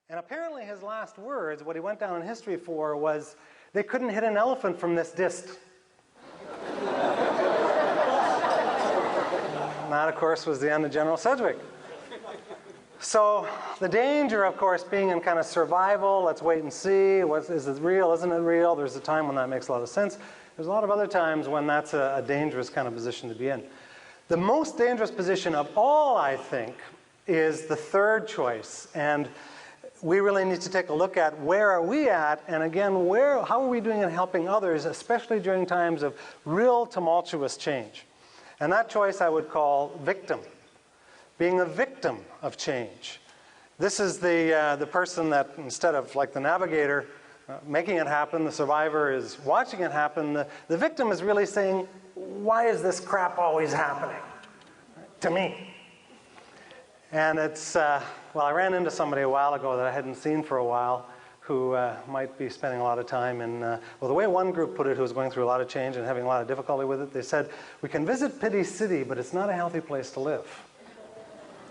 And apparently his last words, what he went down in history for, was, "They couldn't hit an elephant from this disc." And that, of course, was the end of General Sedgwick. So the danger, of course, being in kind of survival, let's wait and see, is it real, isn't it real? There's a time when that makes a lot of sense. There's a lot of other times when that's a dangerous kind of position to be in. The most dangerous position of all, I think, is the third choice. And we really need to take a look at where are we at, and again, how are we doing in helping others, especially during times of real tumultuous change. And that choice I would call victim. Being a victim of change. This is the person that, instead of, like the navigator, making it happen, the survivor is watching it happen. The victim is really saying, why is this crap always happening to me? And it's, well, I ran into somebody a while ago that I hadn't seen for a while who might be spending a lot of time in, well, the way one group put it, who was going through a lot of change and having a lot of difficulty with it, they said, we can visit Pity City, but it's not a healthy place to live.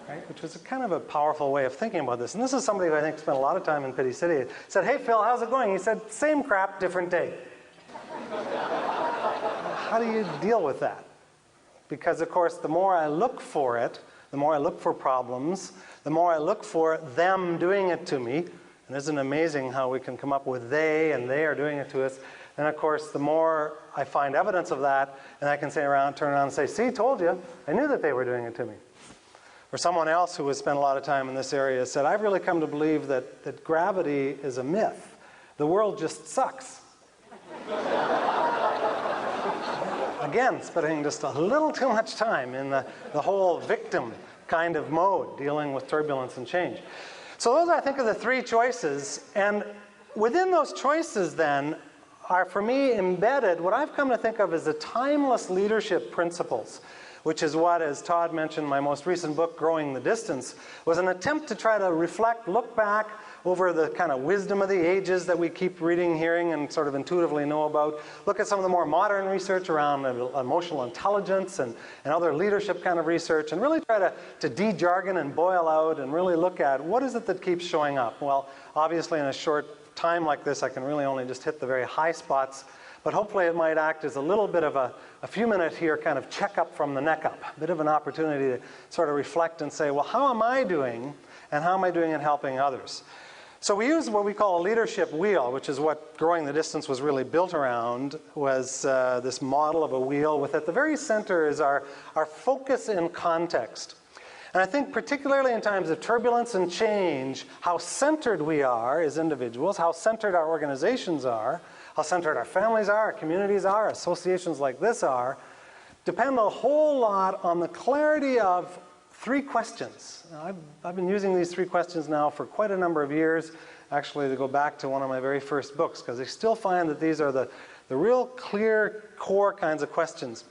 Right? Which was kind of a powerful way of thinking about this. And this is somebody who I think spent a lot of time in Pity City. He said, hey, Phil, how's it going? He said, same crap, different day. How do you deal with that? Because, of course, the more I look for it, the more I look for problems, the more I look for them doing it to me, and isn't it amazing how we can come up with they, and they are doing it to us, and of course, the more I find evidence of that, and I can turn around and say, see, told you, I knew that they were doing it to me. Or someone else who has spent a lot of time in this area said, I've really come to believe that gravity is a myth. The world just sucks. Again, spending just a little too much time in the whole victim kind of mode, dealing with turbulence and change. So those, I think, are the three choices. And within those choices, then, are, for me, embedded what I've come to think of as the timeless leadership principles, which is what, as Todd mentioned, my most recent book, Growing the Distance, was an attempt to try to reflect, look back over the kind of wisdom of the ages that we keep reading, hearing, and sort of intuitively know about. Look at some of the more modern research around emotional intelligence and other leadership kind of research, and really try to de-jargon and boil out and really look at what is it that keeps showing up. Well, obviously in a short time like this, I can really only just hit the very high spots, but hopefully it might act as a little bit of a few minute here kind of check up from the neck up, a bit of an opportunity to sort of reflect and say, well, how am I doing, and how am I doing in helping others? So we use what we call a leadership wheel, which is what Growing the Distance was really built around, was this model of a wheel with at the very center is our focus in context. And I think particularly in times of turbulence and change, how centered we are as individuals, how centered our organizations are, how centered our families are, our communities are, associations like this are, depend a whole lot on the clarity of three questions. Now, I've been using these three questions now for quite a number of years, actually to go back to one of my very first books, because I still find that these are the real clear core kinds of questions.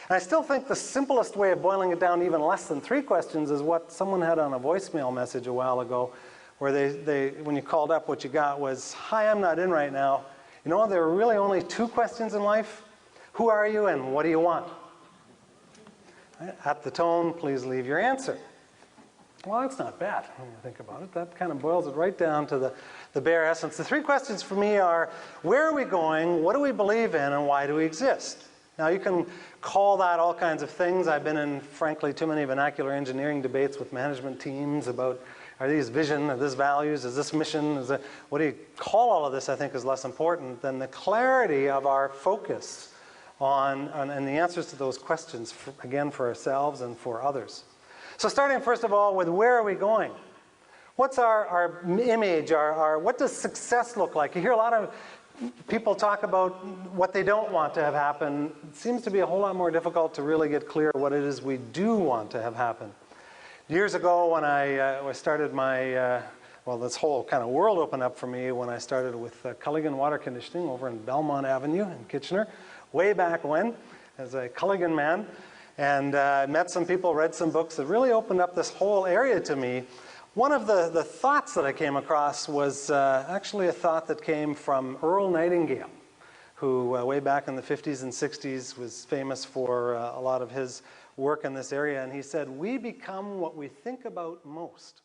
And I still think the simplest way of boiling it down to even less than three questions is what someone had on a voicemail message a while ago, where they when you called up, what you got was, hi, I'm not in right now. You know, there are really only two questions in life. Who are you and what do you want? At the tone, please leave your answer. Well, that's not bad when you think about it. That kind of boils it right down to the bare essence. The three questions for me are, where are we going, what do we believe in, and why do we exist? Now, you can call that all kinds of things. I've been in, frankly, too many vernacular engineering debates with management teams about, are these vision, are this values, is this mission, what do you call all of this, I think, is less important than the clarity of our focus and the answers to those questions, again, for ourselves and for others. So starting, first of all, with where are we going? What's our image, what does success look like? You hear a lot of people talk about what they don't want to have happen. It seems to be a whole lot more difficult to really get clear what it is we do want to have happen. Years ago when I started my, well, this whole kind of world opened up for me when I started with Culligan Water Conditioning over in Belmont Avenue in Kitchener, way back when, as a Culligan man, and met some people, read some books that really opened up this whole area to me. One of the thoughts that I came across was actually a thought that came from Earl Nightingale, who way back in the 50s and 60s was famous for a lot of his work in this area. And he said, we become what we think about most.